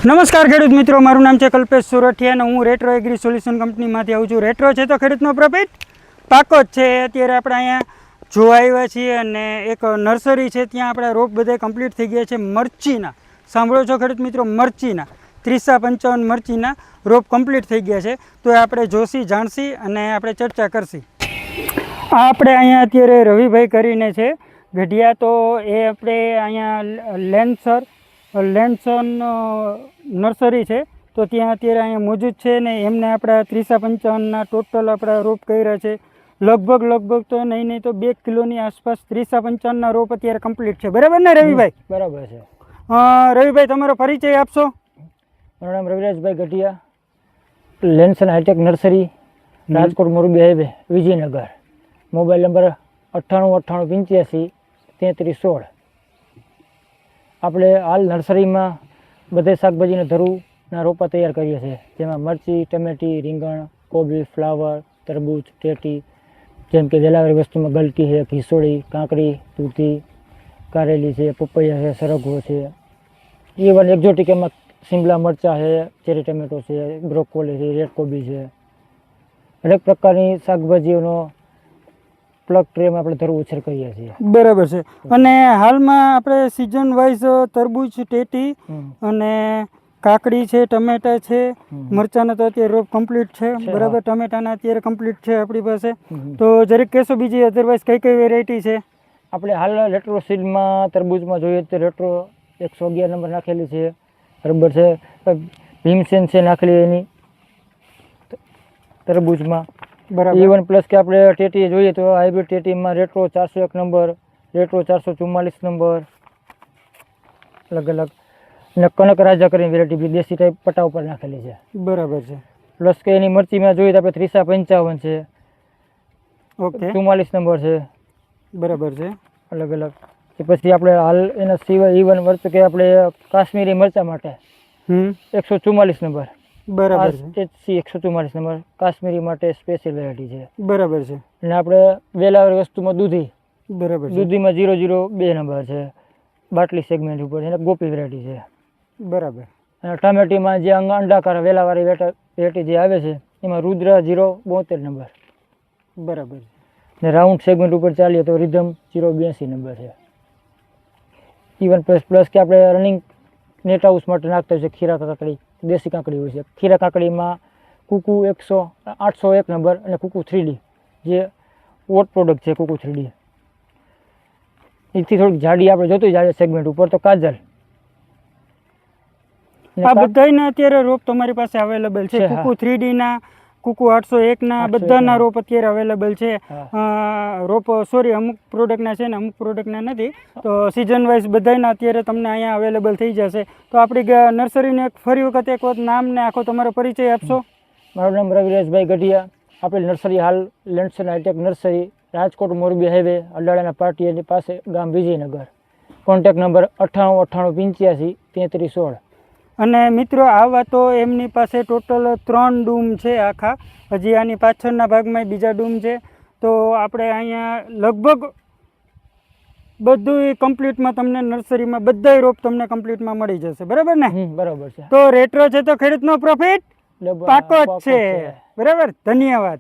નમસ્કાર ખેડૂત મિત્રો, મારું નામ છે કલ્પેશ સોરઠિયા અને હું રેટ્રો એગ્રી સોલ્યુશન કંપનીમાંથી આવું છું. રેટ્રો છે તો ખેડૂતનો પ્રોફિટ પાકો જ છે. અત્યારે આપણે અહીંયા જોવા આવ્યા છીએ અને એક નર્સરી છે, ત્યાં આપણા રોપ બધા કમ્પ્લીટ થઈ ગયા છે. મરચીના, સાંભળો છો ખેડૂત મિત્રો, મરચીના 3055 મરચીના રોપ કમ્પ્લીટ થઈ ગયા છે. તો એ આપણે જોશી, જાણશી અને આપણે ચર્ચા કરશી. આ આપણે અહીંયા અત્યારે રવિભાઈ કરીને છે ગઢિયા, તો એ આપણે અહીંયા લેન્સન નર્સરી છે, તો ત્યાં અત્યારે અહીંયા મોજૂદ છે ને એમને આપણા 3055ના ટોટલ આપણા રોપ કર્યા છે. લગભગ તો નહીં તો 2 કિલોની આસપાસ 3055ના રોપ અત્યારે કમ્પ્લીટ છે. બરાબર ને રવિભાઈ? બરાબર છે. રવિભાઈ, તમારો પરિચય આપશો? મારું નામ Ravirajbhai Gadhiya, Lenson hitech nursery, Rajkot Morbi highway, Vijaynagar. Mobile number 989885 3316. આપણે હાલ નર્સરીમાં બધે શાકભાજીના ધરુના રોપા તૈયાર કરીએ છીએ, જેમાં મરચી, ટમેટી, રીંગણ, કોબી, ફ્લાવર, તરબૂચ, ટેટી, જેમ કે વેલાવાળી વસ્તુમાં ગલકી છે, ઘીસોડી, કાંકડી, દૂધી, કારેલી છે, પપૈયા છે, સરગવો છે, ઇવન એક્ઝોટિક એમાં શિમલા મરચાં છે, ચેરી ટમેટો છે, બ્રોકોલી છે, રેડ કોબી છે. દરેક પ્રકારની શાકભાજીઓનો પ્લગ ટ્રેમાં આપણે ધરું ઉછેર કરીએ છીએ. બરાબર છે. અને હાલમાં આપણે સિઝન વાઇઝ તરબૂચ, ટેટી અને કાકડી છે, ટમેટા છે, મરચાના તો અત્યારે રોપ કમ્પ્લીટ છે. બરાબર, ટમેટાના અત્યારે કમ્પ્લીટ છે આપણી પાસે. તો જરીક કહેશો બીજી અધરવાઇઝ કઈ વેરાયટી છે? આપણે હાલ રેટ્રો સીડમાં તરબૂચમાં જોઈએ તો રેટ્રો 111 નંબર નાખેલી છે. બરાબર છે. ભીમસેન છે નાખેલી એની તરબૂચમાં. બરાબર. ઇવન પ્લસ કે આપણે ટેટી જોઈએ તો હાઇબ્રિડ ટેટીમાં રેટ્રો 401 નંબર, રેટ્રો 444 નંબર, અલગ અલગ. અને કનક રાજા કરીને વેરાયટી દેશી ટાઈપ પટ્ટા ઉપર નાખેલી છે. બરાબર છે. પ્લસ કે એની મરચીમાં જોઈએ તો આપણે 3055 છે, ઓકે, 44 નંબર છે. બરાબર છે. અલગ અલગ. પછી આપણે હાલ એના સિવાય ઇવન મરચું કે આપણે કાશ્મીરી મરચા માટે 144 નંબર. બરાબર છે. 144 નંબર કાશ્મીરી માટે સ્પેશિયલ વેરાયટી છે. બરાબર છે. અને આપણે વેલાવાળી વસ્તુમાં દૂધી, બરાબર છે, દૂધીમાં 002 નંબર છે, બાટલી સેગમેન્ટ ઉપર એને ગોપી વેરાયટી છે. બરાબર. અને ટમેટીમાં જે અંડાકાર વેલાવાળી વેરાયટી જે આવે છે એમાં રુદ્ર 072 નંબર. બરાબર. ને રાઉન્ડ સેગમેન્ટ ઉપર ચાલીએ તો રિધમ 082 નંબર છે. ઇવન પ્લસ કે આપણે રનિંગ નેટ હાઉસ માટે નાખતા હોય છે ખીરા કાકડી, દેશી કાકડી હોય છે. ખીરા કાકડીમાં કુકુ 801 નંબર અને કુકુ 3D જે વોટ પ્રોડક્ટ છે. કુકુ 3D એથી થોડીક જાડી આપણે જોતું જાય સેગમેન્ટ ઉપર તો કાજલ. આ બધાના અત્યારે રોપ તમારી પાસે અવેલેબલ છે? કુકુ 3D ના, કુકુ 801 ના, બધાના રોપ અત્યારે અવેલેબલ છે. રોપ સોરી, અમુક પ્રોડક્ટના છે ને અમુક પ્રોડક્ટના નથી. તો સિઝન વાઇઝ બધાના અત્યારે તમને અહીંયા અવેલેબલ થઈ જશે. તો આપણી નર્સરીને ફરી વખત નામ ને આખો તમારો પરિચય આપશો? મારું નામ રવિરાજભાઈ ગઢિયા. આપણી નર્સરી હાલ Lenson hitech nursery, Rajkot Morbi highway, અડાળાના પાટિયાની પાસે, ગામ વિજયનગર. Contact number 989885 3316. અને મિત્રો, આવા તો એમની પાસે ટોટલ 3 ડૂમ છે આખા. હજી આની પાછળના ભાગમાં બીજા ડૂમ છે. તો આપણે અહીંયા લગભગ બધું કમ્પ્લીટમાં તમને નર્સરીમાં બધા રોપ તમને કમ્પ્લીટમાં મળી જશે. બરાબર ને? બરાબર છે. તો રેટ્રો છે તો ખેડૂતનો પ્રોફિટ પાકો જ છે. બરાબર. ધન્યવાદ.